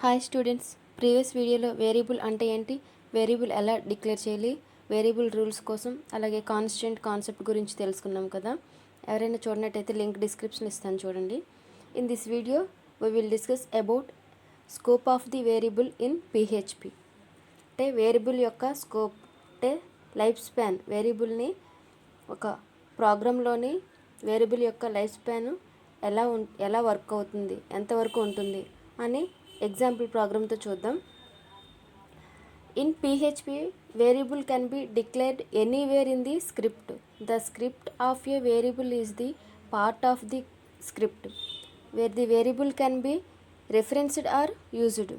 Hi students, previous వీడియోలో variable అంటే ఏంటి, వేరియబుల్ ఎలా డిక్లేర్ చేయాలి, వేరియబుల్ రూల్స్ కోసం అలాగే కాన్స్టెంట్ కాన్సెప్ట్ గురించి తెలుసుకున్నాం కదా. ఎవరైనా చూడనట్టయితే లింక్ డిస్క్రిప్షన్ ఇస్తాను చూడండి. In this video we will discuss about scope of the variable in PHP. అంటే వేరియబుల్ యొక్క స్కోప్ అంటే లైఫ్ స్పాన్, వేరియబుల్ని ఒక ప్రోగ్రాంలోని వేరియబుల్ యొక్క లైఫ్ స్పాన్ ఎలా వర్క్ అవుతుంది, ఎంతవరకు ఉంటుంది అని ఎగ్జాంపుల్ ప్రోగ్రామ్తో చూద్దాం. In PHP variable can be declared anywhere in the script. The script of a variable is the part of the script where the variable can be referenced or used.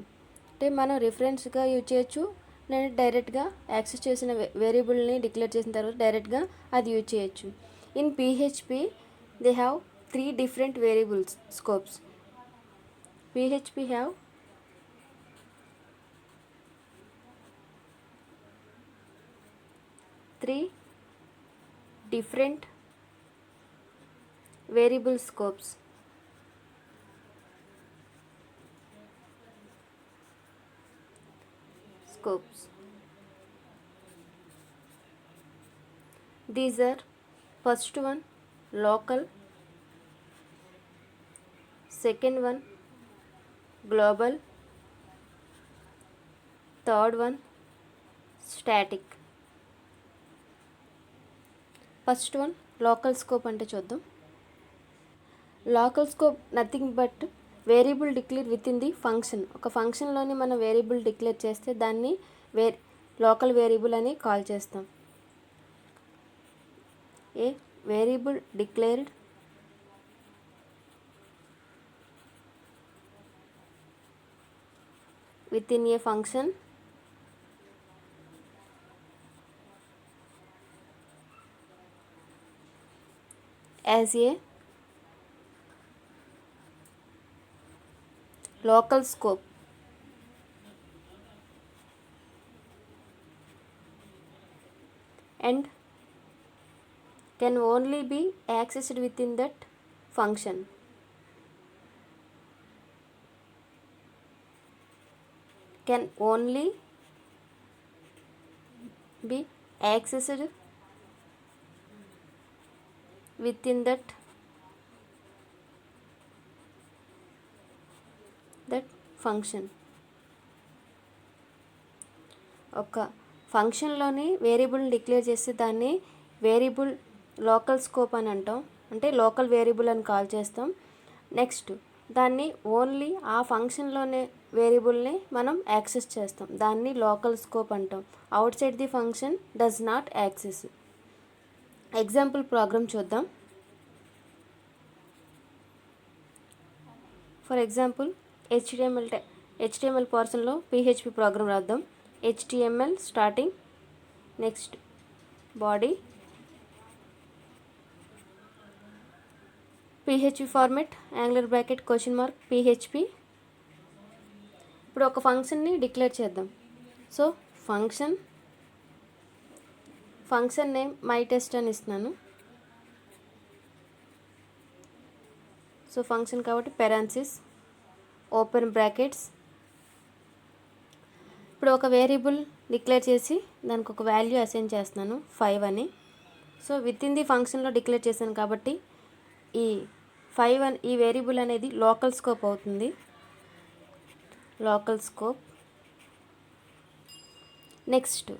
అంటే మనం రిఫరెన్స్గా use చేయొచ్చు, నేను డైరెక్ట్గా access చేసిన వేరియబుల్ని declare చేసిన తర్వాత డైరెక్ట్గా అది యూజ్ చేయొచ్చు. In PHP they have 3 different variables scopes. PHP have 3 different variable scopes. These are, first one local, second one global, third one static. First one local scope అంటే చూద్దాం. Local scope nothing but variable declare with in the function. ఒక ఫంక్షన్లోని మనం variable declare చేస్తే దాన్ని local variable అని call చేస్తాం. A variable declared within a function as a local scope. And can only be accessed within that function. Can only be accessed within that function. ఒక ఫంక్షన్లోని వేరియబుల్ని declare చేస్తే దాన్ని variable local scope అని అంటాం, అంటే local variable అని call చేస్తాం. Next దాన్ని ఓన్లీ ఆ ఫంక్షన్లోనే వేరియబుల్ని మనం యాక్సెస్ చేస్తాం, దాన్ని లోకల్ స్కోప్ అంటాం. Outside the function does not access. Example program చూద్దాం. ఫర్ ఎగ్జాంపుల్ హెచ్టిఎంఎల్ పోర్షన్లో పిహెచ్పి ప్రోగ్రామ్ రాద్దాం. HTML starting, next body, PHP format, angular bracket, question mark, PHP. ఇప్పుడు ఒక ఫంక్షన్ని డిక్లేర్ చేద్దాం. So function name my test అని ఇస్తున్నాను. So function కాబట్టి పెరాన్సిస్, ఓపెన్ బ్రాకెట్స్. ఇప్పుడు ఒక వేరియబుల్ డిక్లేర్ చేసి దానికి ఒక వాల్యూ అసైన్ చేస్తున్నాను 5 అని. సో విత్ ఇన్ ది ఫంక్షన్లో డిక్లేర్ చేశాను కాబట్టి ఈ 5 అని ఈ వేరియబుల్ అనేది లోకల్ స్కోప్ అవుతుంది. Local scope. నెక్స్ట్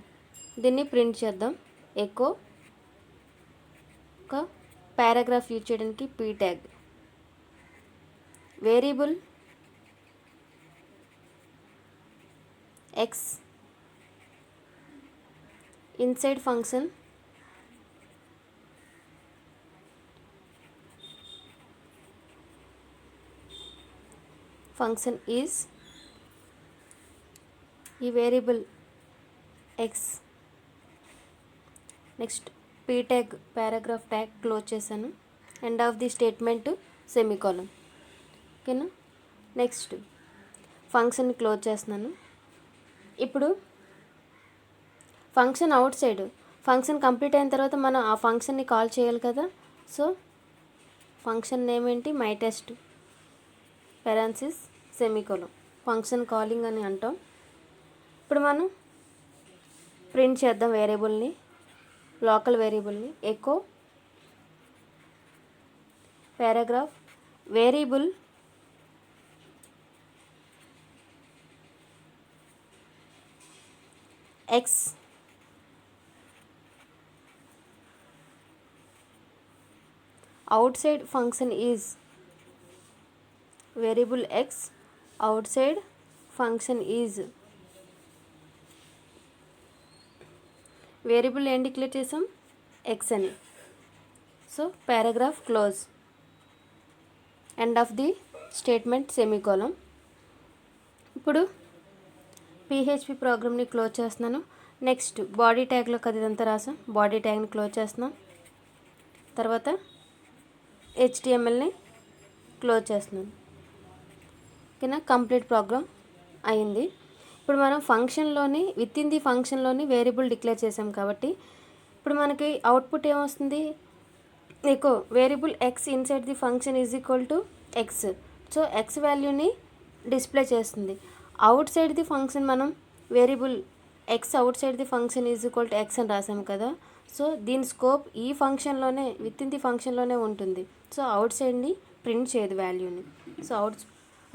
దీన్ని ప్రింట్ చేద్దాం. ఎకో ఒక పారాగ్రాఫ్ యూజ్ చేయడానికి P tag. Variable X inside function is ఈ variable X. Next P tag paragraph tag close చేశాను. End of the statement semicolon. ఓకేనా. నెక్స్ట్ ఫంక్షన్ని క్లోజ్ చేస్తున్నాను. ఇప్పుడు function outside, function complete అయిన తర్వాత మనం ఆ ఫంక్షన్ని కాల్ చేయాలి కదా. సో ఫంక్షన్ నేమ్ ఏంటి, my test, parenthesis, semicolon. Function calling అని అంటాం. ఇప్పుడు మనం ప్రింట్ చేద్దాం వేరియబుల్ని, లోకల్ వేరియబుల్ని. Echo paragraph variable x outside function is variable x outside function is variable ఏం డిక్లేర్ చేసాం, ఎక్స్ అని. So paragraph close, end of the statement, semicolon. ఇప్పుడు పిహెచ్పి ప్రోగ్రామ్ని క్లోజ్ చేస్తున్నాను. నెక్స్ట్ బాడీ ట్యాగ్లో కదా ఇదంతా రాసాం, బాడీ ట్యాగ్ని క్లోజ్ చేస్తున్నాం. తర్వాత హెచ్టిఎంఎల్ని క్లోజ్ చేస్తున్నాను. ఓకేనా, కంప్లీట్ ప్రోగ్రామ్ అయింది. ఇప్పుడు మనం ఫంక్షన్లోని విత్ ఇన్ ది ఫంక్షన్లోని వేరియబుల్ డిక్లేర్ చేసాం కాబట్టి ఇప్పుడు మనకి అవుట్పుట్ ఏమొస్తుంది, echo variable X inside the function is equal to X. So X వాల్యూని డిస్ప్లే చేస్తుంది. అవుట్ సైడ్ ది ఫంక్షన్ మనం variable X outside the function is equal to X అని రాసాం కదా. సో దీని స్కోప్ ఈ ఫంక్షన్లోనే విత్ ఇన్ ది ఫంక్షన్లోనే ఉంటుంది. సో అవుట్ సైడ్ని ప్రింట్ చేయదు వాల్యూని. సో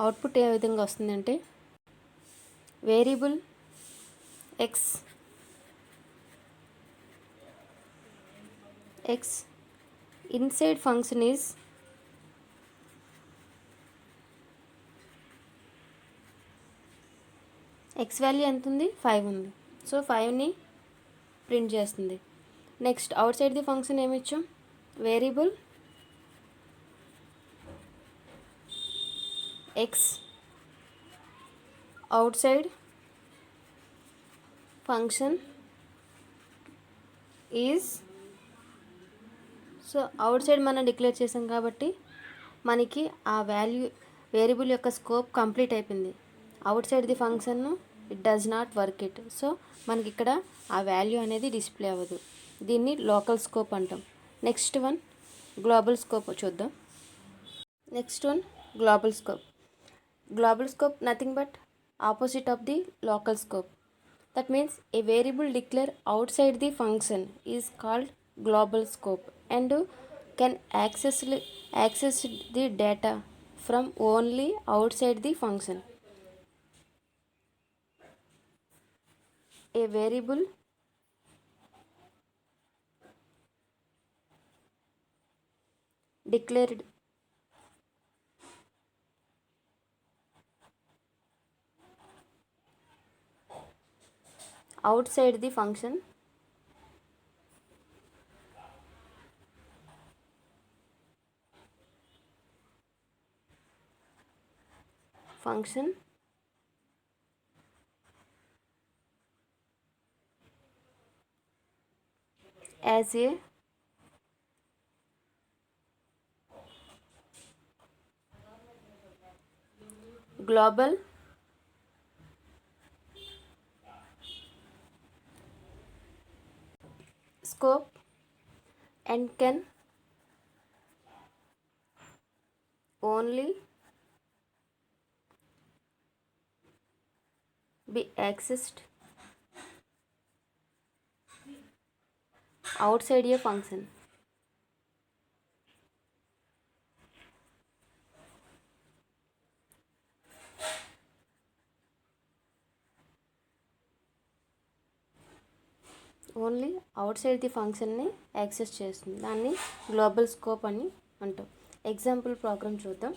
అవుట్పుట్ ఏ విధంగా వస్తుందంటే variable X inside function is X value ఎంత ఉంది, 5 ఉంది. సో 5ని ప్రింట్ చేస్తుంది. Next out side the function ఏమి ఇచ్చాం, variable X outside function is. So out side మనం డిక్లేర్ చేసాం కాబట్టి మనకి ఆ వేరియబుల్ యొక్క స్కోప్ కంప్లీట్ అయిపోయింది. Out side the function it does not work it. So మనకి ఇక్కడ ఆ వాల్యూ అనేది డిస్ప్లే అవ్వదు. దీన్ని లోకల్ స్కోప్ అంటాం. నెక్స్ట్ వన్ గ్లోబల్ స్కోప్ చూద్దాం. Global scope nothing but opposite of the local scope. That means a variable declared outside the function is called global scope and can access the data from only outside the function. A variable declared outside the function as a global scope and can only be accessed outside a function. Only out side the ఫంక్షన్ని access చేస్తుంది. దాన్ని global scope అని అంటాం. Example program చూద్దాం.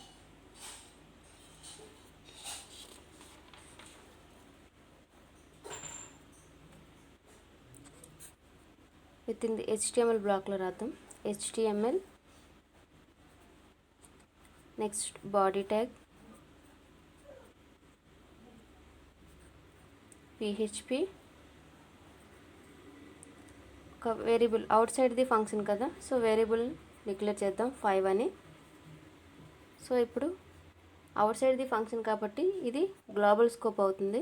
With in the HTML బ్లాక్లో రాద్దాం. HTML next body tag PHP ఒక variable out side the function కదా. సో వేరియబుల్ డిక్లేర్ చేద్దాం 5 అని. సో ఇప్పుడు అవుట్ సైడ్ ది ఫంక్షన్ కాబట్టి ఇది గ్లోబల్ స్కోప్ అవుతుంది.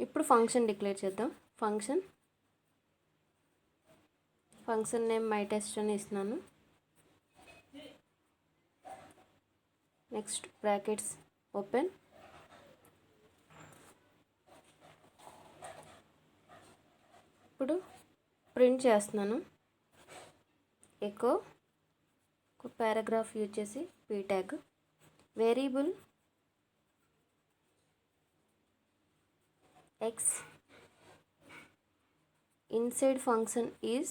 ఇప్పుడు ఫంక్షన్ డిక్లేర్ చేద్దాం. Function function name my test అని ఇస్తున్నాను. Next brackets open. ఇప్పుడు ప్రింట్ చేస్తున్నాను. ఎకో ఒక పారాగ్రాఫ్ యూజ్ చేసి p tag variable x inside function is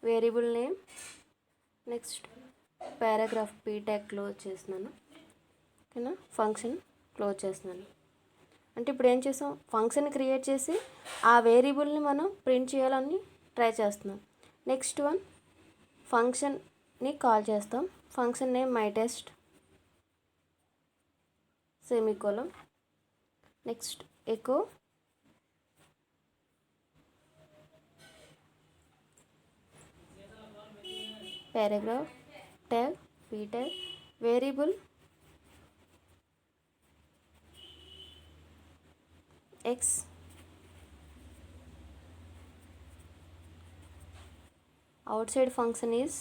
variable name. Next paragraph p tag close చేస్తున్నాను. ఓకేనా, ఫంక్షన్ క్లోజ్ చేస్తున్నాను. అంటే ఇప్పుడు ఏం చేసాం, ఫంక్షన్ క్రియేట్ చేసి ఆ వేరియబుల్ని మనం ప్రింట్ చేయాలని ట్రై చేస్తున్నాం. నెక్స్ట్ వన్ ఫంక్షన్ని కాల్ చేస్తాం. Function name my test semicolon. Next echo paragraph tag p tag variable x outside function is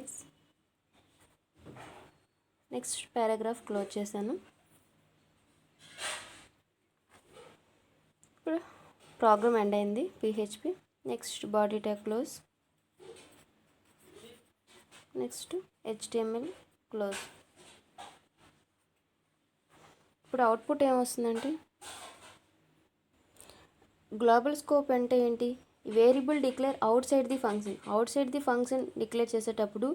$x. Next paragraph close చేశాను. ఇప్పుడు ప్రోగ్రామ్ ఎండ్ అయింది PHP. Next body tag close. Next HTML close. ఇప్పుడు output ఏమొస్తుందంటే, global scope అంటే ఏంటి, variable declare outside the function. Outside the function declare చేసేటప్పుడు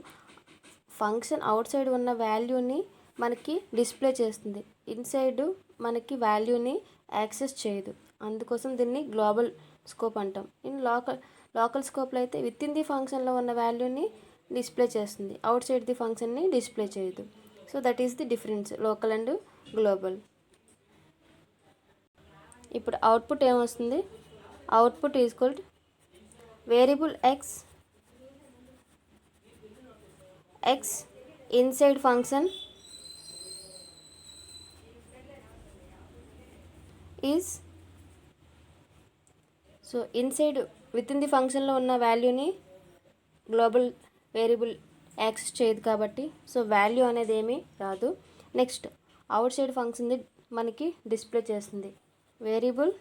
function outside ఉన్న వాల్యూని మనకి డిస్ప్లే చేస్తుంది, ఇన్సైడ్ మనకి వాల్యూని యాక్సెస్ చేయదు. అందుకోసం దీన్ని గ్లోబల్ స్కోప్ అంటాం. ఇన్ లోకల్ స్కోప్లో అయితే విత్ ఇన్ ది ఫంక్షన్లో ఉన్న వాల్యూని డిస్ప్లే చేస్తుంది, అవుట్ సైడ్ ది ఫంక్షన్ని డిస్ప్లే చేయదు. So that is the difference local and global. ఇప్పుడు అవుట్పుట్ ఏమొస్తుంది, output is equal variable x inside function is. So inside with in the ఫంక్షన్లో ఉన్న వాల్యూని గ్లోబల్ వేరియబుల్ యాక్సెస్ చేయదు కాబట్టి సో వాల్యూ అనేది ఏమీ రాదు. నెక్స్ట్ అవుట్ సైడ్ ఫంక్షన్ని మనకి డిస్ప్లే చేస్తుంది. Variable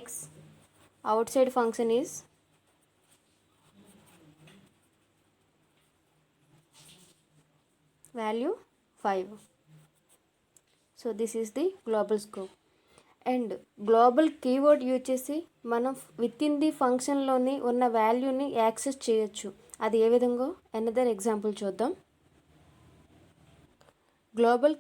x out side function is value 5. So this is the global scope. And global keyword use చేసి మనం విత్ ఇన్ ది ఫంక్షన్లోని ఉన్న వాల్యూని యాక్సెస్ చేయొచ్చు. అది ఏ విధంగా అనదర్ ఎగ్జాంపుల్ చూద్దాం. Global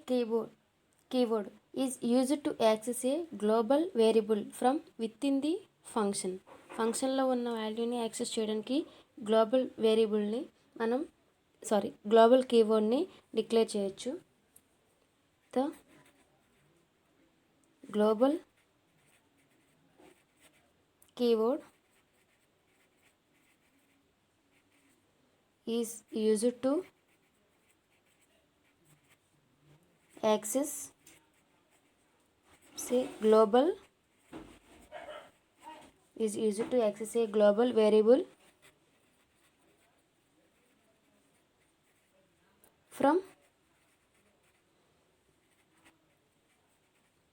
keyword is used to access a global variable from with in the function. ఫంక్షన్లో ఉన్న వాల్యూని యాక్సెస్ చేయడానికి గ్లోబల్ వేరియబుల్ని గ్లోబల్ కీవర్డ్ని డిక్లేర్ చేయొచ్చు. The global keyword is used to access a global variable from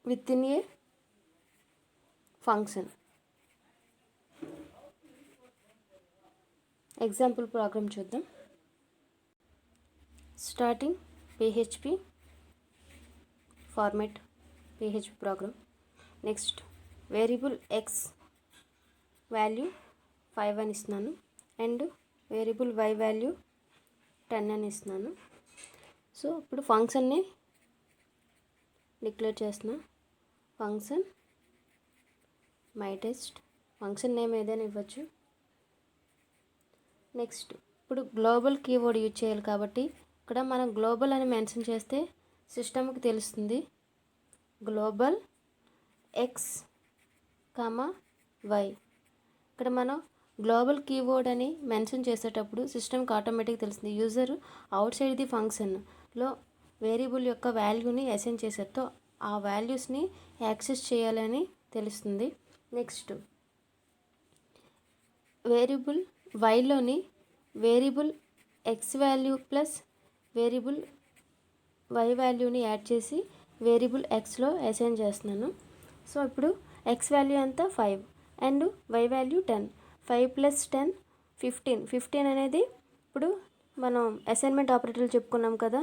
within a function. Example program చూద్దాం. Starting PHP format PHP program. Next variable x value 5 అని ఇస్తున్నాను and variable y value 10 అని ఇస్తున్నాను. So ఇప్పుడు ఫంక్షన్ని declare చేస్తున్నా. Function my test, function name ఏదైనా ఇవ్వచ్చు. నెక్స్ట్ ఇప్పుడు గ్లోబల్ కీవర్డ్ యూజ్ చేయాలి కాబట్టి ఇక్కడ మనం గ్లోబల్ అని మెన్షన్ చేస్తే సిస్టమ్కి తెలుస్తుంది గ్లోబల్ x కామా వై. ఇక్కడ మనం గ్లోబల్ కీవర్డ్ అని మెన్షన్ చేసేటప్పుడు సిస్టమ్కి ఆటోమేటిక్ తెలుస్తుంది. యూజర్ అవుట్ సైడ్ ది ఫంక్షన్లో వేరియబుల్ యొక్క వాల్యూని అసైన్ చేసేతో ఆ వాల్యూస్ని యాక్సెస్ చేయాలని తెలుస్తుంది. నెక్స్ట్ వేరియబుల్ వైలోని variable X value plus variable Y వాల్యూని యాడ్ చేసి వేరియబుల్ ఎక్స్లో అసైన్ చేస్తున్నాను. సో ఇప్పుడు ఎక్స్ వాల్యూ ఎంత 5 అండ్ వై వాల్యూ 10. 5 + 10 15 అనేది ఇప్పుడు మనం అసైన్మెంట్ ఆపరేటర్లు చెప్పుకున్నాం కదా.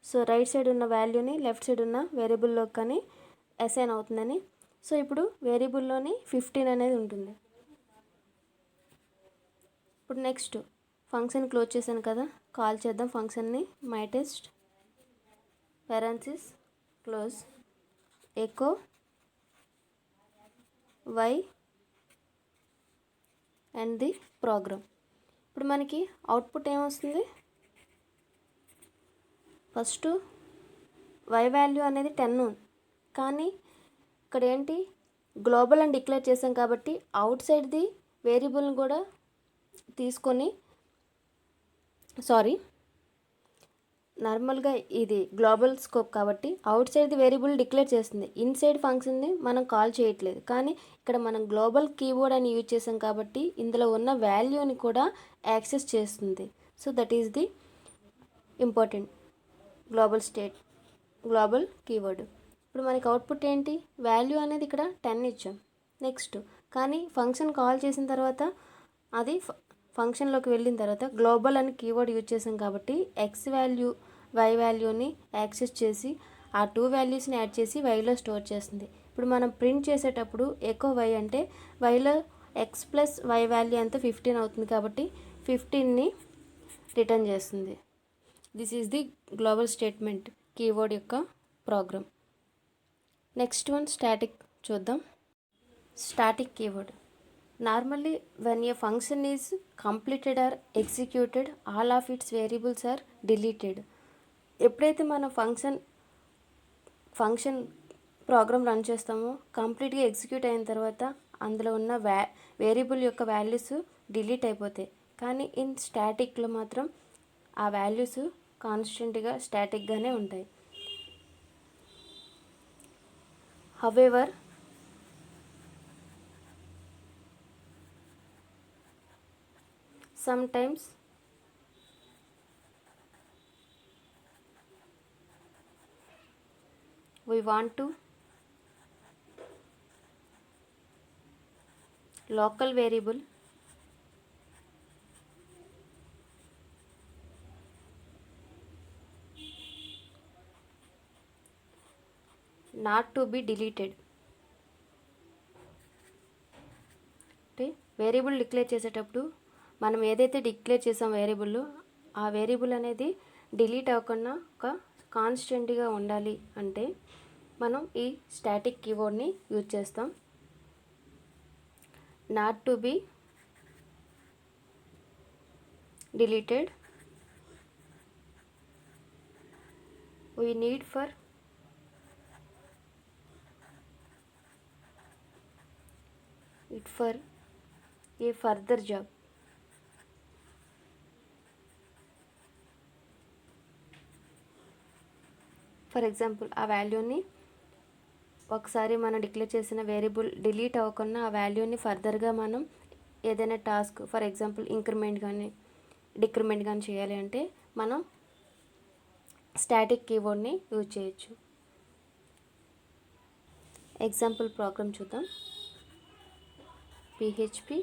సో రైట్ సైడ్ ఉన్న వాల్యూని లెఫ్ట్ సైడ్ ఉన్న వేరియబుల్లో కానీ అసైన్ అవుతుందని. సో ఇప్పుడు వేరియబుల్లోని 15 అనేది ఉంటుంది. ఇప్పుడు నెక్స్ట్ ఫంక్షన్ క్లోజ్ చేశాను కదా, కాల్ చేద్దాం ఫంక్షన్ని. My test parenthesis close echo y and the program. ఇప్పుడు మనకి అవుట్పుట్ ఏమొస్తుంది? ఫస్ట్ వై వాల్యూ అనేది 10, కానీ ఇక్కడ ఏంటి గ్లోబల్ అని డిక్లేర్ చేసాం కాబట్టి అవుట్ సైడ్ ది వేరియబుల్ని కూడా తీసుకొని నార్మల్గా ఇది గ్లోబల్ స్కోప్ కాబట్టి out side the variable declare చేస్తుంది. ఇన్సైడ్ ఫంక్షన్ని మనం కాల్ చేయట్లేదు, కానీ ఇక్కడ మనం గ్లోబల్ కీవర్డ్ అని యూజ్ చేసాం కాబట్టి ఇందులో ఉన్న వాల్యూని కూడా యాక్సెస్ చేస్తుంది. So that is the important global keyword. ఇప్పుడు మనకి అవుట్పుట్ ఏంటి? వాల్యూ అనేది ఇక్కడ 10 ఇచ్చాం. నెక్స్ట్ కానీ ఫంక్షన్ కాల్ చేసిన తర్వాత అది ఫంక్షన్లోకి వెళ్ళిన తర్వాత గ్లోబల్ అని కీవర్డ్ యూజ్ చేసాం కాబట్టి ఎక్స్ వాల్యూ వై వాల్యూని యాక్సెస్ చేసి ఆ 2 వాల్యూస్ని యాడ్ చేసి వైలో స్టోర్ చేస్తుంది. ఇప్పుడు మనం ప్రింట్ చేసేటప్పుడు ఎకో వై అంటే వైలో ఎక్స్ ప్లస్ వై వాల్యూ అంతా 15 అవుతుంది కాబట్టి 15ని రిటర్న్ చేస్తుంది. This is the global statement keyword యొక్క ప్రోగ్రామ్. నెక్స్ట్ వన్ స్టాటిక్ చూద్దాం. Static keyword. Normally, when a function is completed or executed, all of its variables are deleted. ఎప్పుడైతే మనం function program run చేస్తామో కంప్లీట్గా ఎగ్జిక్యూట్ అయిన తర్వాత అందులో ఉన్న వేరియబుల్ యొక్క వాల్యూస్ డిలీట్ అయిపోతాయి. కానీ ఇన్ స్టాటిక్లో మాత్రం ఆ వాల్యూస్ కాన్స్టెంట్గా స్టాటిక్గానే ఉంటాయి. However sometimes we want to local variable not to be deleted. అంటే వేరియబుల్ డిక్లేర్ చేసేటప్పుడు మనం ఏదైతే డిక్లేర్ చేసాం వేరియబుల్, ఆ వేరియబుల్ అనేది డిలీట్ అవ్వకుండా ఒక కాన్స్టెంట్గా ఉండాలి అంటే మనం ఈ స్టాటిక్ కీవర్డ్ని యూజ్ చేస్తాం. Not to be deleted we need for it for a further job. For example ఆ వాల్యూని ఒకసారి మనం డిక్లేర్ చేసిన వేరియబుల్ డిలీట్ అవ్వకుండా ఆ వాల్యూని ఫర్దర్గా మనం ఏదైనా టాస్క్ ఫర్ ఎగ్జాంపుల్ ఇంక్రిమెంట్ కానీ డిక్రిమెంట్ కానీ చేయాలి అంటే మనం స్టాటిక్ కీవర్డ్ని యూజ్ చేయొచ్చు. ఎగ్జాంపుల్ ప్రోగ్రామ్ చూద్దాం. PHP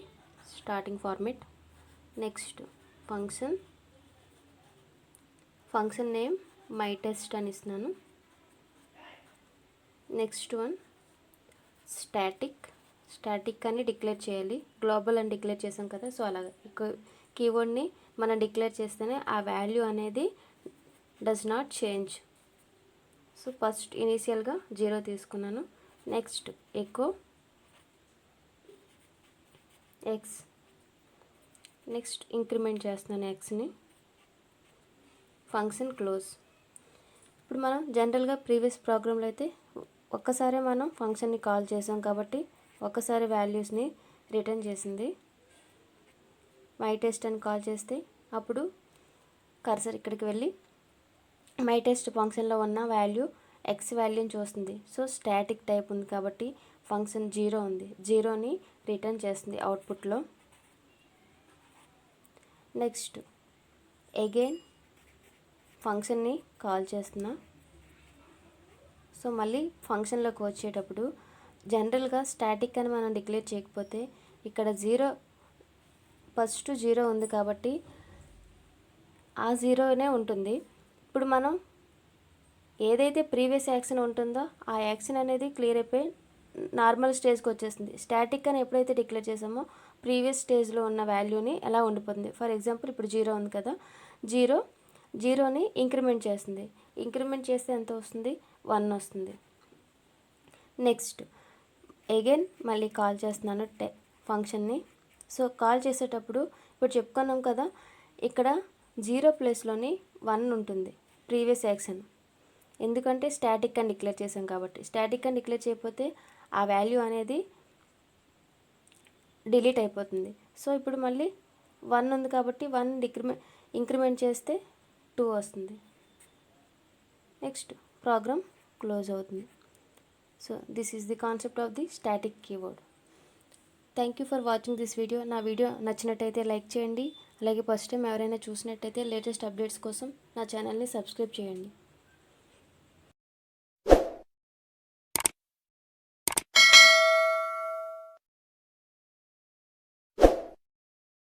starting format. Next function name my test అని ఇస్తున్నాను. నెక్స్ట్ వన్ స్టాటిక్ అని డిక్లేర్ చేయాలి. గ్లోబల్ అని డిక్లేర్ చేసాం కదా, సో అలాగే కీవర్డ్ని మనం డిక్లేర్ చేస్తేనే ఆ వాల్యూ అనేది does not change. So first ఇనీషియల్గా 0 తీసుకున్నాను. Next echo x. Next increment చేస్తున్నాను ఎక్స్ని. Function close. ఇప్పుడు మనం జనరల్గా ప్రీవియస్ ప్రోగ్రాంలో అయితే ఒక్కసారే మనం ఫంక్షన్ని కాల్ చేసాం కాబట్టి ఒకసారి వాల్యూస్ని రిటర్న్ చేసింది. మై టెస్ట్ అని కాల్ చేస్తే అప్పుడు కర్సర్ ఇక్కడికి వెళ్ళి మై టెస్ట్ ఫంక్షన్లో ఉన్న వాల్యూ ఎక్స్ వాల్యూని చూస్తుంది. సో స్టాటిక్ టైప్ ఉంది కాబట్టి ఫంక్షన్ 0 ఉంది, 0ని రిటర్న్ చేస్తుంది అవుట్పుట్లో. నెక్స్ట్ అగైన్ ఫంక్షన్ని కాల్ చేస్తున్నా. సో మళ్ళీ ఫంక్షన్లోకి వచ్చేటప్పుడు జనరల్గా స్టాటిక్ అని మనం డిక్లేర్ చేయకపోతే ఇక్కడ ఫస్ట్ 0 ఉంది కాబట్టి ఆ 0నే ఉంటుంది. ఇప్పుడు మనం ఏదైతే ప్రీవియస్ యాక్షన్ ఉంటుందో ఆ యాక్షన్ అనేది క్లియర్ అయిపోయి నార్మల్ స్టేజ్కి వచ్చేస్తుంది. స్టాటిక్ అని ఎప్పుడైతే డిక్లేర్ చేసామో ప్రీవియస్ స్టేజ్లో ఉన్న వాల్యూని ఎలా ఉండిపోతుంది. ఫర్ ఎగ్జాంపుల్ ఇప్పుడు 0 ఉంది కదా, 0ని ఇంక్రిమెంట్ చేస్తుంది. ఇంక్రిమెంట్ చేస్తే ఎంత వస్తుంది, 1 వస్తుంది. నెక్స్ట్ అగైన్ మళ్ళీ కాల్ చేస్తున్నాను ఫంక్షన్ని. సో కాల్ చేసేటప్పుడు ఇప్పుడు చెప్పుకున్నాం కదా, ఇక్కడ 0 ప్లేస్లోని 1 ఉంటుంది ప్రీవియస్ యాక్షన్, ఎందుకంటే స్టాటిక్ అని డిక్లేర్ చేసాం కాబట్టి. స్టాటిక్ అని డిక్లేర్ చేయకపోతే ఆ వాల్యూ అనేది డిలీట్ అయిపోతుంది. సో ఇప్పుడు మళ్ళీ 1 ఉంది కాబట్టి 1 ఇంక్రిమెంట్ చేస్తే 2 వస్తుంది. నెక్స్ట్ ప్రోగ్రామ్ క్లోజ్ అవుతుంది. So this is the concept of the static keyword. Thank you for watching this video. నా వీడియో నచ్చినట్టయితే లైక్ చేయండి. అలాగే ఫస్ట్ టైం ఎవరైనా చూసినట్టయితే లేటెస్ట్ అప్డేట్స్ కోసం నా ఛానల్ని సబ్స్క్రైబ్ చేయండి.